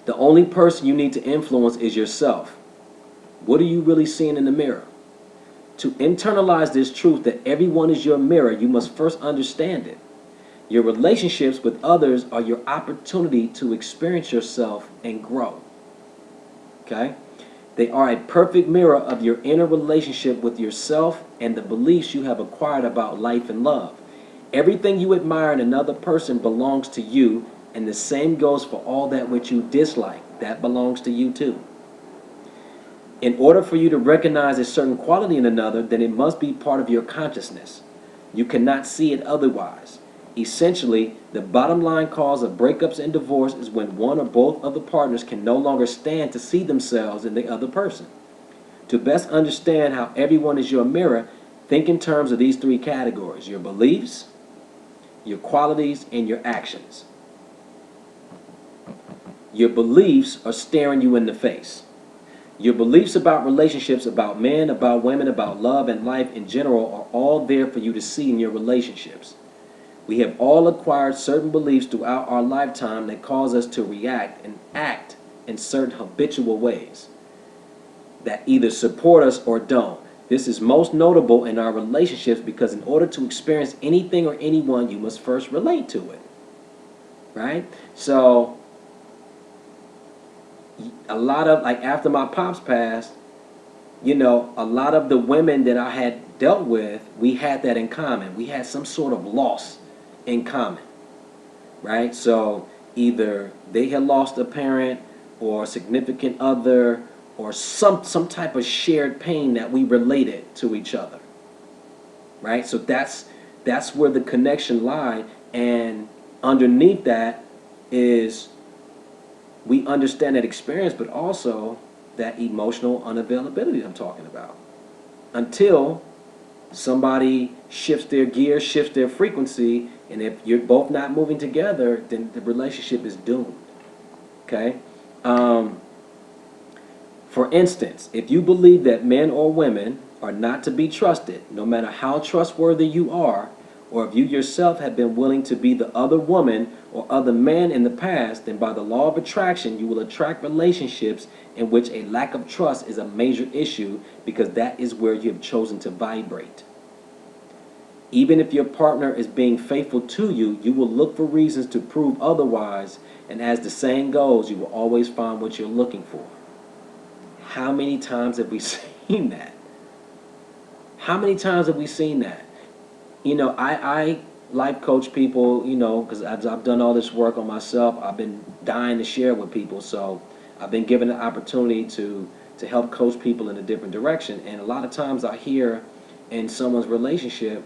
The only person you need to influence is yourself. What are you really seeing in the mirror? To internalize this truth that everyone is your mirror, you must first understand it. Your relationships with others are your opportunity to experience yourself and grow. Okay? They are a perfect mirror of your inner relationship with yourself and the beliefs you have acquired about life and love. Everything you admire in another person belongs to you, and the same goes for all that which you dislike. That belongs to you too. In order for you to recognize a certain quality in another, then it must be part of your consciousness. You cannot see it otherwise. Essentially, the bottom line cause of breakups and divorce is when one or both of the partners can no longer stand to see themselves in the other person. To best understand how everyone is your mirror, think in terms of these three categories: your beliefs, your qualities, and your actions. Your beliefs are staring you in the face. Your beliefs about relationships, about men, about women, about love and life in general are all there for you to see in your relationships. We have all acquired certain beliefs throughout our lifetime that cause us to react and act in certain habitual ways that either support us or don't. This is most notable in our relationships because in order to experience anything or anyone, you must first relate to it. Right? So, a lot of, like, after my pops passed, a lot of the women that I had dealt with, we had that in common. We had some sort of loss in common, right? So either they had lost a parent or a significant other or some type of shared pain that we related to each other, right? So that's where the connection lied, and underneath that is we understand that experience, but also that emotional unavailability I'm talking about. Until somebody shifts their gear, shifts their frequency, and if you're both not moving together, then the relationship is doomed. Okay? For instance, if you believe that men or women are not to be trusted, no matter how trustworthy you are, or if you yourself have been willing to be the other woman or other man in the past, then by the law of attraction, you will attract relationships in which a lack of trust is a major issue because that is where you have chosen to vibrate. Even if your partner is being faithful to you, you will look for reasons to prove otherwise, and as the saying goes, you will always find what you're looking for. How many times have we seen that? How many times have we seen that? I life coach people, because I've done all this work on myself. I've been dying to share with people, so I've been given the opportunity to help coach people in a different direction. And a lot of times I hear in someone's relationship,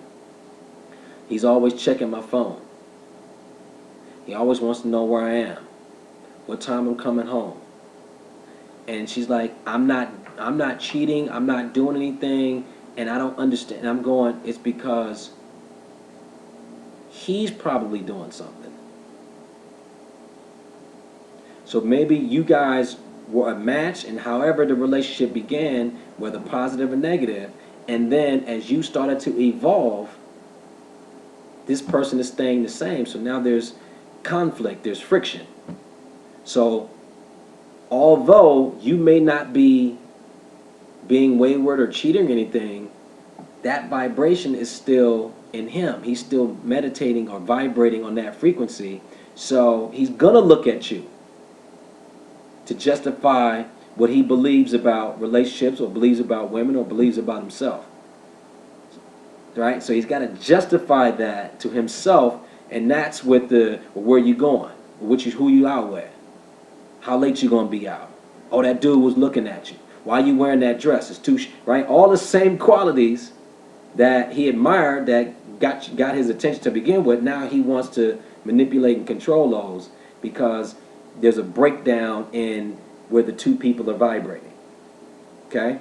he's always checking my phone. He always wants to know where I am, what time I'm coming home. And she's like, I'm not cheating, I'm not doing anything, and I don't understand. And I'm going, it's because he's probably doing something. So maybe you guys were a match, and however the relationship began, whether positive or negative, and then as you started to evolve, this person is staying the same. So now there's conflict, there's friction. So although you may not be being wayward or cheating or anything, that vibration is still in him. He's still meditating or vibrating on that frequency. So he's going to look at you to justify what he believes about relationships or believes about women or believes about himself. Right? So he's got to justify that to himself, and that's with the where you going, who you out with, how late you going to be out. Oh, that dude was looking at you. Why you wearing that dress? It's too right? All the same qualities that he admired that got his attention to begin with. Now he wants to manipulate and control those because there's a breakdown in where the two people are vibrating. Okay?